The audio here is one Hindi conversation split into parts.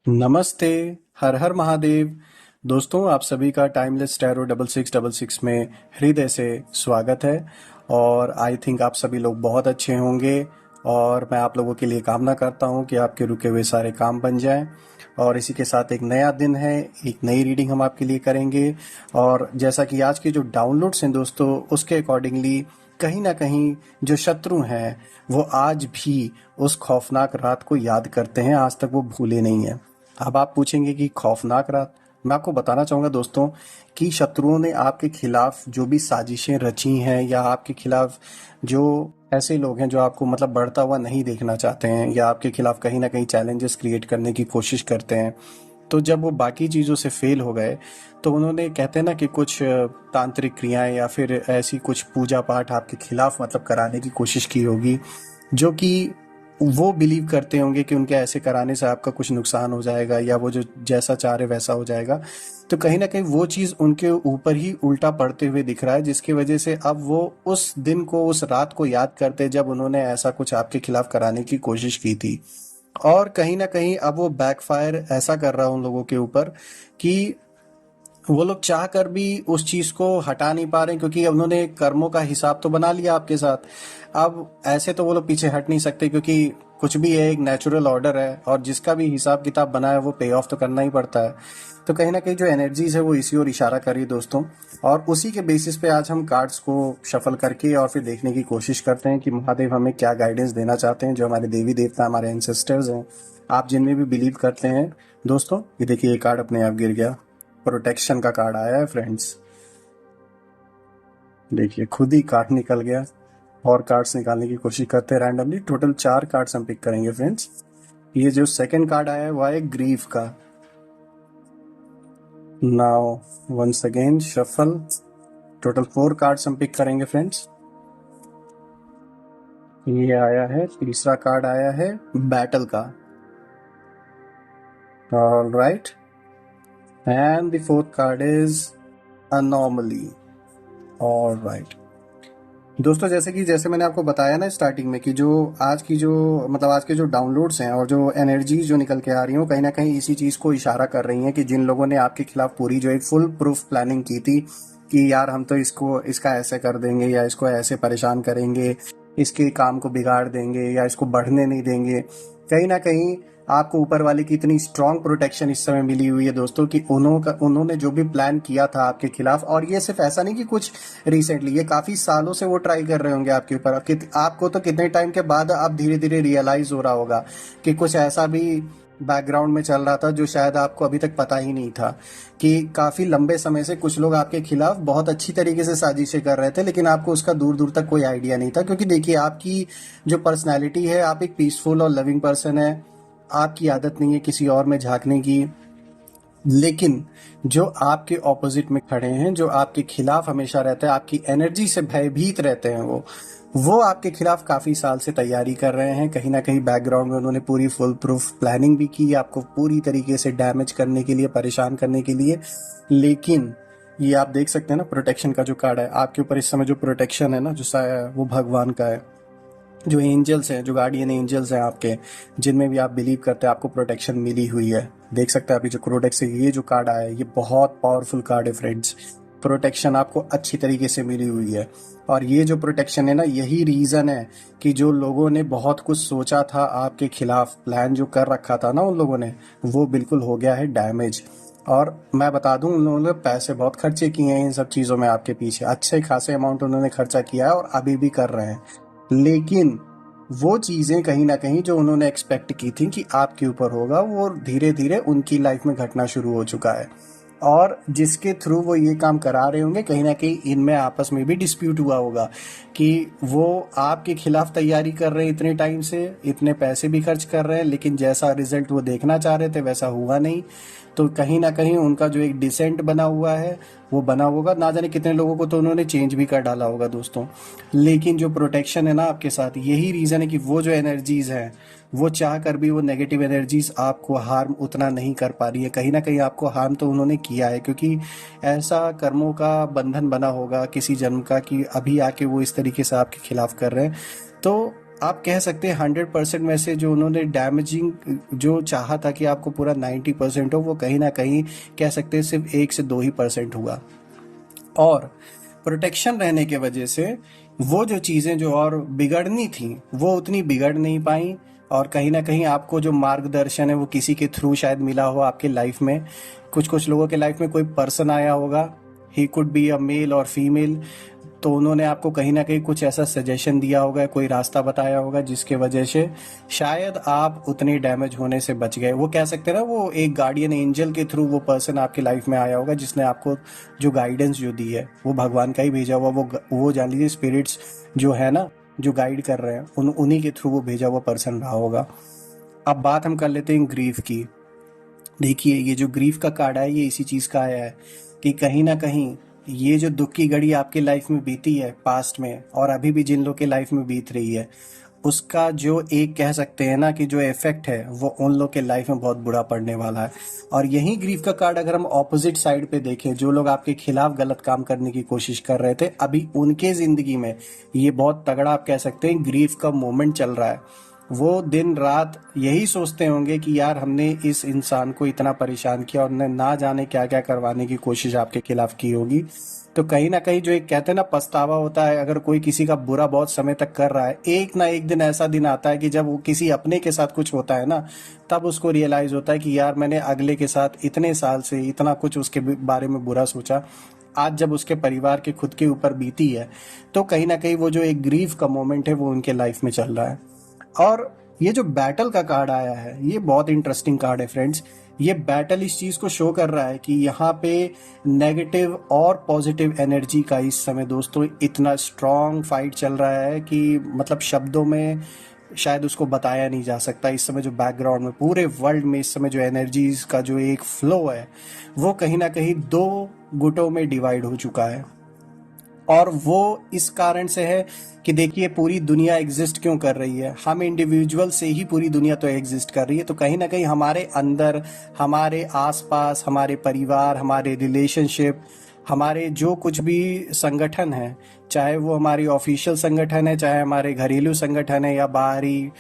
नमस्ते, हर हर महादेव। दोस्तों, आप सभी का टाइमलेस टैरो 6666 में हृदय से स्वागत है। और आई थिंक आप सभी लोग बहुत अच्छे होंगे। और मैं आप लोगों के लिए कामना करता हूं कि आपके रुके हुए सारे काम बन जाएं। और इसी के साथ एक नया दिन है, एक नई रीडिंग हम आपके लिए करेंगे। और जैसा कि आज के जो डाउनलोड्स हैं दोस्तों, उसके अकॉर्डिंगली कहीं ना कहीं जो शत्रु हैं वो आज भी उस खौफनाक रात को याद करते हैं, आज तक वो भूले नहीं हैं। अब आप पूछेंगे कि खौफनाक रात। मैं आपको बताना चाहूंगा दोस्तों कि शत्रुओं ने आपके खिलाफ जो भी साजिशें रची हैं, या आपके खिलाफ जो ऐसे लोग हैं जो आपको मतलब बढ़ता हुआ नहीं देखना चाहते हैं, या आपके खिलाफ कहीं ना कहीं चैलेंजेस क्रिएट करने की कोशिश करते हैं, तो जब वो बाकी चीज़ों से फेल हो गए तो उन्होंने, कहते हैं ना कि कुछ तांत्रिक क्रियाएं या फिर ऐसी कुछ पूजा पाठ आपके खिलाफ मतलब कराने की कोशिश की होगी, जो कि वो बिलीव करते होंगे कि उनके ऐसे कराने से आपका कुछ नुकसान हो जाएगा, या वो जो जैसा चाह रहे वैसा हो जाएगा। तो कहीं ना कहीं वो चीज़ उनके ऊपर ही उल्टा पड़ते हुए दिख रहा है, जिसकी वजह से अब वो उस दिन को, उस रात को याद करते जब उन्होंने ऐसा कुछ आपके खिलाफ कराने की कोशिश की थी। और कहीं ना कहीं अब वो बैकफायर ऐसा कर रहा है उन लोगों के ऊपर कि वो लोग चाह कर भी उस चीज को हटा नहीं पा रहे, क्योंकि उन्होंने कर्मों का हिसाब तो बना लिया आपके साथ। अब ऐसे तो वो लोग पीछे हट नहीं सकते, क्योंकि कुछ भी है, एक नेचुरल ऑर्डर है, और जिसका भी हिसाब किताब बना है वो पे ऑफ तो करना ही पड़ता है। तो कहीं ना कहीं जो एनर्जीज है वो इसी ओर इशारा कर रही है दोस्तों। और उसी के बेसिस पे आज हम कार्ड्स को शफल करके और फिर देखने की कोशिश करते हैं कि महादेव हमें क्या गाइडेंस देना चाहते हैं, जो हमारे देवी देवता, हमारे एंसेस्टर्स हैं, आप जिनमें भी बिलीव करते हैं। दोस्तों ये देखिए, ये कार्ड अपने आप गिर गया। प्रोटेक्शन का कार्ड आया है फ्रेंड्स। देखिए, खुद ही कार्ड निकल गया। और कार्ड्स निकालने की कोशिश करते हैं रैंडमली। टोटल 4 कार्ड्स हम पिक करेंगे फ्रेंड्स। ये जो सेकंड कार्ड आया है वो है ग्रीफ का। Now once again shuffle. Total 4 cards हम पिक करेंगे फ्रेंड्स। ये आया है, तीसरा कार्ड आया है बैटल का। All right, and the fourth card is anomaly. All right दोस्तों, जैसे मैंने आपको बताया ना स्टार्टिंग में कि जो आज की जो मतलब आज के जो डाउनलोड्स हैं और जो एनर्जीज जो निकल के आ रही हैं, वो कहीं ना कहीं इसी चीज़ को इशारा कर रही हैं कि जिन लोगों ने आपके खिलाफ पूरी जो एक फुल प्रूफ प्लानिंग की थी कि यार हम तो इसका ऐसे कर देंगे, या इसको ऐसे परेशान करेंगे, इसके काम को बिगाड़ देंगे, या इसको बढ़ने नहीं देंगे, कहीं ना कहीं आपको ऊपर वाले की इतनी स्ट्रांग प्रोटेक्शन इस समय मिली हुई है दोस्तों कि उन्होंने जो भी प्लान किया था आपके खिलाफ, और ये सिर्फ ऐसा नहीं कि कुछ रिसेंटली, ये काफी सालों से वो ट्राई कर रहे होंगे आपके ऊपर। आपको तो कितने टाइम के बाद अब धीरे धीरे रियलाइज हो रहा होगा कि कुछ ऐसा भी बैकग्राउंड में चल रहा था जो शायद आपको अभी तक पता ही नहीं था, कि काफी लंबे समय से कुछ लोग आपके खिलाफ बहुत अच्छी तरीके से साजिशें कर रहे थे, लेकिन आपको उसका दूर दूर तक कोई आइडिया नहीं था। क्योंकि देखिए, आपकी जो पर्सनैलिटी है, आप एक पीसफुल और लविंग पर्सन है, आपकी आदत नहीं है किसी और में झांकने की। लेकिन जो आपके ऑपोजिट में खड़े हैं, जो आपके खिलाफ हमेशा रहते हैं, आपकी एनर्जी से भयभीत रहते हैं, वो आपके खिलाफ काफी साल से तैयारी कर रहे हैं। कहीं ना कहीं बैकग्राउंड में उन्होंने पूरी फुल प्रूफ प्लानिंग भी की, आपको पूरी तरीके से डैमेज करने के लिए, परेशान करने के लिए। लेकिन ये आप देख सकते हैं ना, प्रोटेक्शन का जो कार्ड है आपके ऊपर इस समय, जो प्रोटेक्शन है ना, जो साया है, वो भगवान का है। जो एंजल्स हैं, जो गार्डियन एंजल्स हैं आपके, जिनमें भी आप बिलीव करते हैं, आपको प्रोटेक्शन मिली हुई है। देख सकते हैं अभी जो क्रोडेक्स है, ये जो कार्ड आया है, ये बहुत पावरफुल कार्ड है फ्रेंड्स। प्रोटेक्शन आपको अच्छी तरीके से मिली हुई है। और ये जो प्रोटेक्शन है ना, यही रीजन है कि जो लोगों ने बहुत कुछ सोचा था आपके खिलाफ, प्लान जो कर रखा था ना उन लोगों ने, वो बिल्कुल हो गया है डैमेज। और मैं बता दूं, उन लोगों ने पैसे बहुत खर्चे किए हैं इन सब चीज़ों में आपके पीछे, अच्छे खासे अमाउंट उन्होंने खर्चा किया है और अभी भी कर रहे हैं। लेकिन वो चीज़ें कहीं ना कहीं जो उन्होंने एक्सपेक्ट की थी कि आपके ऊपर होगा, वो धीरे धीरे उनकी लाइफ में घटना शुरू हो चुका है। और जिसके थ्रू वो ये काम करा रहे होंगे, कहीं ना कहीं इनमें आपस में भी डिस्प्यूट हुआ होगा कि वो आपके खिलाफ तैयारी कर रहे हैं इतने टाइम से, इतने पैसे भी खर्च कर रहे हैं, लेकिन जैसा रिजल्ट वो देखना चाह रहे थे वैसा हुआ नहीं। तो कहीं ना कहीं उनका जो एक डिसेंट बना हुआ है, वो बना होगा, ना जाने कितने लोगों को तो उन्होंने चेंज भी कर डाला होगा दोस्तों। लेकिन जो प्रोटेक्शन है ना आपके साथ, यही रीज़न है कि वो जो एनर्जीज हैं, वो चाह कर भी वो नेगेटिव एनर्जीज आपको हार्म उतना नहीं कर पा रही है। कहीं ना कहीं आपको हार्म तो उन्होंने किया है, क्योंकि ऐसा कर्मों का बंधन बना होगा किसी जन्म का कि अभी आके वो इस तरीके से आपके खिलाफ कर रहे हैं। तो आप कह सकते हैं 100% में से जो उन्होंने डैमेजिंग जो चाहा था कि आपको पूरा 90% हो, वो कहीं ना कहीं कह सकते हैं सिर्फ 1 से 2% हुआ। और प्रोटेक्शन रहने के वजह से वो जो चीज़ें जो और बिगड़नी थी वो उतनी बिगड़ नहीं पाई। और कहीं ना कहीं आपको जो मार्गदर्शन है वो किसी के थ्रू शायद मिला हो आपके लाइफ में। कुछ कुछ लोगों के लाइफ में कोई पर्सन आया होगा, he could be a male और फीमेल, तो उन्होंने आपको कहीं ना कहीं कुछ ऐसा सजेशन दिया होगा, कोई रास्ता बताया होगा जिसके वजह से शायद आप उतने डैमेज होने से बच गए। वो कह सकते हैं ना, वो एक गार्डियन एंजल के थ्रू वो पर्सन आपकी लाइफ में आया होगा जिसने आपको जो गाइडेंस जो दी है वो भगवान का ही भेजा हुआ, वो जान लीजिए स्पिरिट्स जो है ना, जो गाइड कर रहे हैं उन्हीं के थ्रू वो भेजा हुआ पर्सन रहा होगा। अब बात हम कर लेते हैं ग्रीफ की। देखिए ये जो ग्रीफ का कार्ड है ये इसी चीज़ का आया है कि कहीं ना कहीं ये जो दुख की घड़ी आपकी लाइफ में बीती है पास्ट में, और अभी भी जिन लोग के लाइफ में बीत रही है, उसका जो एक कह सकते हैं ना कि जो इफेक्ट है वो उन लोग के लाइफ में बहुत बुरा पड़ने वाला है। और यही ग्रीफ का कार्ड अगर हम ऑपोजिट साइड पे देखें, जो लोग आपके खिलाफ गलत काम करने की कोशिश कर रहे थे, अभी उनके जिंदगी में ये बहुत तगड़ा आप कह सकते हैं ग्रीफ का मोमेंट चल रहा है। वो दिन रात यही सोचते होंगे कि यार हमने इस इंसान को इतना परेशान किया और ना जाने क्या क्या करवाने की कोशिश आपके खिलाफ की होगी। तो कहीं ना कहीं जो एक कहते हैं ना पछतावा होता है, अगर कोई किसी का बुरा बहुत समय तक कर रहा है, एक ना एक दिन ऐसा दिन आता है कि जब वो किसी अपने के साथ कुछ होता है ना, तब उसको रियलाइज होता है कि यार मैंने अगले के साथ इतने साल से इतना कुछ उसके बारे में बुरा सोचा, आज जब उसके परिवार के खुद के ऊपर बीती है, तो कहीं ना कहीं वो जो एक ग्रीफ का मोमेंट है वो उनके लाइफ में चल रहा है। और ये जो बैटल का कार्ड आया है ये बहुत इंटरेस्टिंग कार्ड है फ्रेंड्स। ये बैटल इस चीज को शो कर रहा है कि यहाँ पे नेगेटिव और पॉजिटिव एनर्जी का इस समय दोस्तों इतना स्ट्रॉन्ग फाइट चल रहा है कि मतलब शब्दों में शायद उसको बताया नहीं जा सकता। इस समय जो बैकग्राउंड में पूरे वर्ल्ड में इस समय जो एनर्जीज का जो एक फ्लो है वो कहीं ना कहीं 2 गुटों में डिवाइड हो चुका है। और वो इस कारण से है कि देखिए पूरी दुनिया एग्जिस्ट क्यों कर रही है, हम इंडिविजुअल से ही पूरी दुनिया तो एग्जिस्ट कर रही है। तो कहीं ना कहीं हमारे अंदर, हमारे आसपास, हमारे परिवार, हमारे रिलेशनशिप, हमारे जो कुछ भी संगठन है, चाहे वो हमारी ऑफिशियल संगठन है, चाहे हमारे घरेलू संगठन है या बाहरी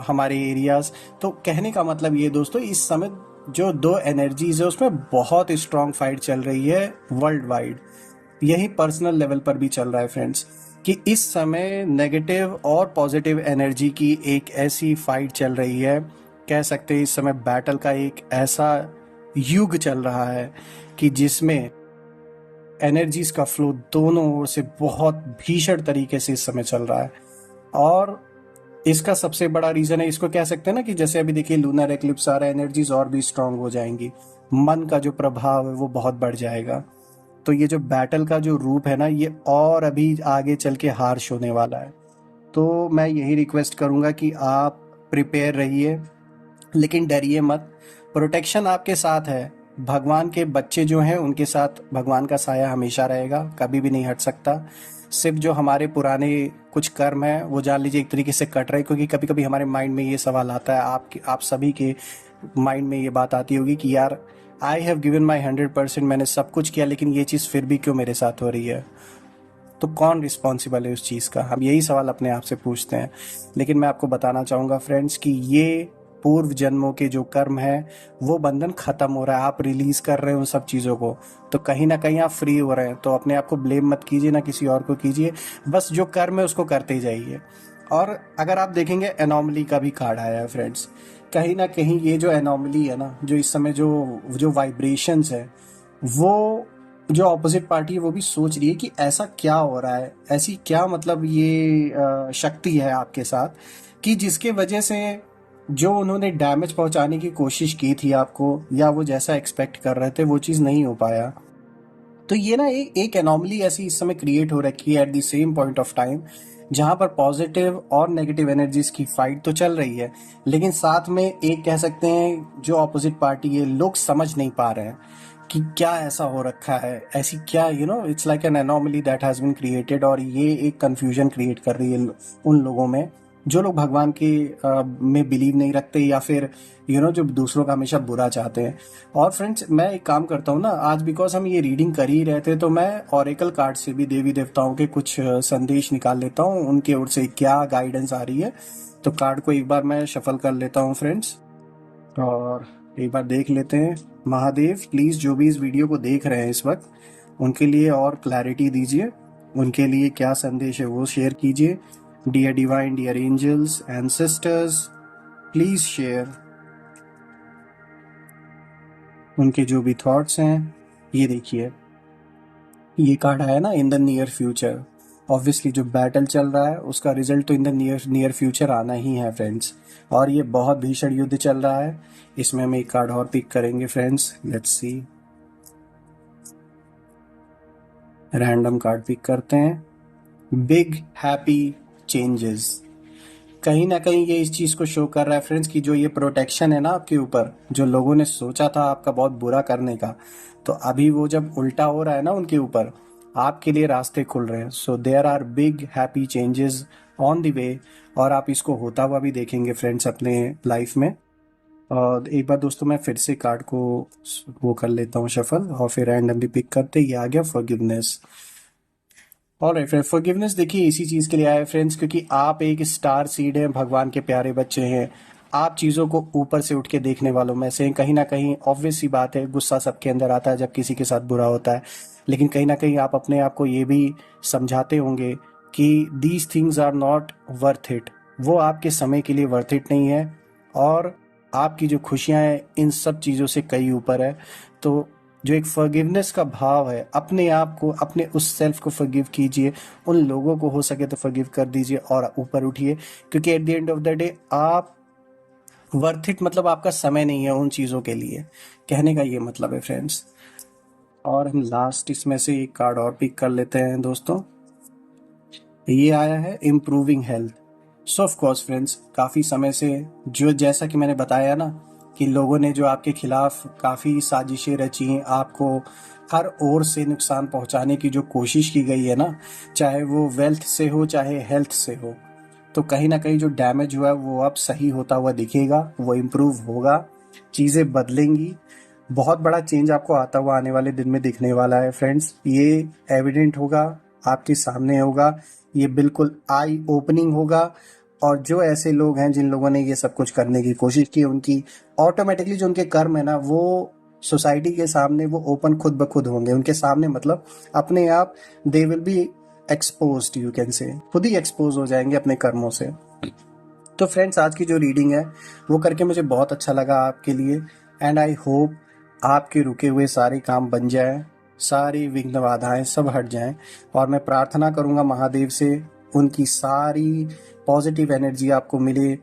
हमारे एरियाज, तो कहने का मतलब ये दोस्तों इस समय जो 2 एनर्जीज है उसमें बहुत स्ट्रांग फाइट चल रही है वर्ल्ड वाइड। यही पर्सनल लेवल पर भी चल रहा है फ्रेंड्स कि इस समय नेगेटिव और पॉजिटिव एनर्जी की एक ऐसी फाइट चल रही है, कह सकते हैं इस समय बैटल का एक ऐसा युग चल रहा है कि जिसमें एनर्जीज का फ्लो दोनों ओर से बहुत भीषण तरीके से इस समय चल रहा है। और इसका सबसे बड़ा रीजन है, इसको कह सकते हैं ना कि जैसे अभी देखिए लूनर एक्लिप्स आ रहा है, एनर्जीज और भी स्ट्रांग हो जाएंगी, मन का जो प्रभाव है वो बहुत बढ़ जाएगा। तो ये जो बैटल का जो रूप है ना ये और अभी आगे चल के हार्श होने वाला है। तो मैं यही रिक्वेस्ट करूंगा कि आप प्रिपेयर रहिए, लेकिन डरिए मत। प्रोटेक्शन आपके साथ है, भगवान के बच्चे जो हैं उनके साथ भगवान का साया हमेशा रहेगा, कभी भी नहीं हट सकता। सिर्फ जो हमारे पुराने कुछ कर्म है वो जान लीजिए एक तरीके से कट रहे, क्योंकि कभी कभी हमारे माइंड में ये सवाल आता है, आप सभी के माइंड में ये बात आती होगी कि यार आई हैव गिवन माई 100%, मैंने सब कुछ किया लेकिन ये चीज़ फिर भी क्यों मेरे साथ हो रही है, तो कौन रिस्पॉन्सिबल है उस चीज़ का, हम यही सवाल अपने आप से पूछते हैं। लेकिन मैं आपको बताना चाहूँगा फ्रेंड्स कि ये पूर्व जन्मों के जो कर्म है वो बंधन खत्म हो रहा है, आप रिलीज कर रहे हो उन सब चीज़ों को, तो कहीं ना कहीं आप फ्री हो रहे हैं। तो अपने आप को ब्लेम मत कीजिए, ना किसी और को कीजिए, बस जो कर्म है उसको करते जाइए। और अगर आप देखेंगे एनॉमली का भी कार्ड आया है फ्रेंड्स, कहीं ना कहीं ये जो एनॉमली है ना, जो इस समय जो वाइब्रेशंस है, वो जो ऑपोजिट पार्टी है वो भी सोच रही है कि ऐसा क्या हो रहा है, ऐसी क्या मतलब ये शक्ति है आपके साथ कि जिसके वजह से जो उन्होंने डैमेज पहुंचाने की कोशिश की थी आपको, या वो जैसा एक्सपेक्ट कर रहे थे वो चीज़ नहीं हो पाया। तो ये ना एक एनॉमली ऐसी इस समय क्रिएट हो रखी है at the same point of time, जहां पर पॉजिटिव और नेगेटिव एनर्जीज की फाइट तो चल रही है, लेकिन साथ में एक कह सकते हैं जो ऑपोजिट पार्टी है लोग समझ नहीं पा रहे हैं कि क्या ऐसा हो रखा है, ऐसी क्या it's like an anomaly that has been created, और ये एक कंफ्यूजन क्रिएट कर रही है उन लोगों में जो लोग भगवान के में बिलीव नहीं रखते या फिर जो दूसरों का हमेशा बुरा चाहते हैं। और फ्रेंड्स, मैं एक काम करता हूँ ना, आज बिकॉज हम ये रीडिंग कर ही रहे थे तो मैं ऑरेकल कार्ड से भी देवी देवताओं के कुछ संदेश निकाल लेता हूँ, उनके ओर से क्या गाइडेंस आ रही है। तो कार्ड को एक बार मैं शफल कर लेता हूँ फ्रेंड्स, और एक बार देख लेते हैं। महादेव प्लीज जो भी इस वीडियो को देख रहे हैं इस वक्त, उनके लिए और क्लैरिटी दीजिए, उनके लिए क्या संदेश है वो शेयर कीजिए। Dear divine, dear angels and sisters, please share उनके जो भी थॉट्स हैं। ये देखिए, ये कार्ड आया ना, in the near future. Obviously जो बैटल चल रहा है उसका रिजल्ट तो इन द नियर फ्यूचर आना ही है फ्रेंड्स, और ये बहुत भीषण युद्ध चल रहा है। इसमें हम एक कार्ड और पिक करेंगे friends, let's see. Random card pick करते हैं। Big happy changes. कहीं ना कहीं ये इस चीज को शो कर रहा है फ्रेंड्स कि जो ये प्रोटेक्शन है ना आपके ऊपर, जो लोगों ने सोचा था आपका बहुत बुरा करने का, तो अभी वो जब उल्टा हो रहा है ना उनके ऊपर, आपके लिए रास्ते खुल रहे हैं। So there are big happy changes on the way, और आप इसको होता हुआ भी देखेंगे फ्रेंड्स अपने लाइफ में। और एक बार दोस्तों मैं फिर से कार्ड को वो कर लेता हूँ शफल, और फिर रैंडमली पिक करते ये आ गया फॉरगिवनेस। ऑलराइट फ्रेंड, फॉरगिवनेस देखिए इसी चीज के लिए आया है फ्रेंड्स, क्योंकि आप एक स्टार सीड हैं, भगवान के प्यारे बच्चे हैं। आप चीजों को ऊपर से उठ के देखने वालों में से हैं। कहीं ना कहीं ऑब्वियस सी बात है, गुस्सा सबके अंदर आता है जब किसी के साथ बुरा होता है, लेकिन कहीं ना कहीं आप अपने आप को ये भी समझाते होंगे कि these things are not worth it, वो आपके समय के लिए वर्थ इट नहीं है, और आपकी जो खुशियां हैं इन सब चीजों से कई ऊपर है। तो जो एक फॉरगिवनेस का भाव है, अपने आप को, अपने उस सेल्फ को फॉरगिव कीजिए, उन लोगों को हो सके तो फॉरगिव कर दीजिए और ऊपर उठिए, क्योंकि at the end of the day आप वर्थ इट, मतलब आपका समय नहीं है उन चीज़ों के लिए, कहने का ये मतलब है फ्रेंड्स। और हम लास्ट इसमें से एक कार्ड और पिक कर लेते हैं दोस्तों। ये आया है improving health. So of course friends, काफ़ी समय से जो, जैसा कि मैंने बताया ना, कि लोगों ने जो आपके खिलाफ काफ़ी साजिशें रची हैं, आपको हर ओर से नुकसान पहुंचाने की जो कोशिश की गई है ना, चाहे वो वेल्थ से हो चाहे हेल्थ से हो, तो कहीं ना कहीं जो डैमेज हुआ है वो अब सही होता हुआ दिखेगा, वो इम्प्रूव होगा, चीज़ें बदलेंगी। बहुत बड़ा चेंज आपको आता हुआ आने वाले दिन में दिखने वाला है फ्रेंड्स। ये एविडेंट होगा, आपके सामने होगा, ये बिल्कुल आई ओपनिंग होगा। और जो ऐसे लोग हैं जिन लोगों ने ये सब कुछ करने की कोशिश की, उनकी ऑटोमेटिकली जो उनके कर्म है ना, वो सोसाइटी के सामने वो ओपन खुद ब खुद होंगे, उनके सामने, मतलब अपने आप they will be exposed, you can say, खुद ही एक्सपोज हो जाएंगे अपने कर्मों से। तो फ्रेंड्स, आज की जो रीडिंग है वो करके मुझे बहुत अच्छा लगा आपके लिए, एंड आई होप आपके रुके हुए सारे काम बन जाएं, सारी विघ्न बाधाएं सब हट जाएं। और मैं प्रार्थना करूंगा महादेव से, उनकी सारी पॉजिटिव एनर्जी आपको मिले।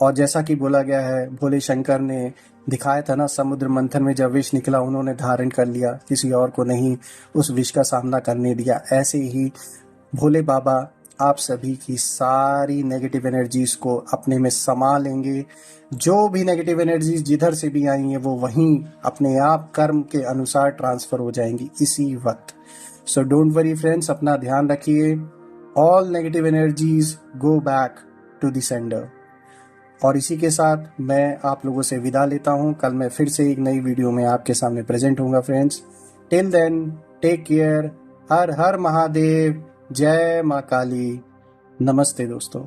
और जैसा कि बोला गया है, भोले शंकर ने दिखाया था ना समुद्र मंथन में, जब विष निकला उन्होंने धारण कर लिया, किसी और को नहीं उस विष का सामना करने दिया। ऐसे ही भोले बाबा आप सभी की सारी नेगेटिव एनर्जीज को अपने में समा लेंगे। जो भी नेगेटिव एनर्जीज जिधर से भी आई हैं वो वहीं अपने आप कर्म के अनुसार ट्रांसफर हो जाएंगी इसी वक्त। सो डोंट वरी फ्रेंड्स, अपना ध्यान रखिए। All negative energies go back to the sender. और इसी के साथ मैं आप लोगों से विदा लेता हूं। कल मैं फिर से एक नई वीडियो में आपके सामने प्रेजेंट होऊंगा friends. Till then, take care. हर हर महादेव। जय माँ काली। नमस्ते दोस्तों।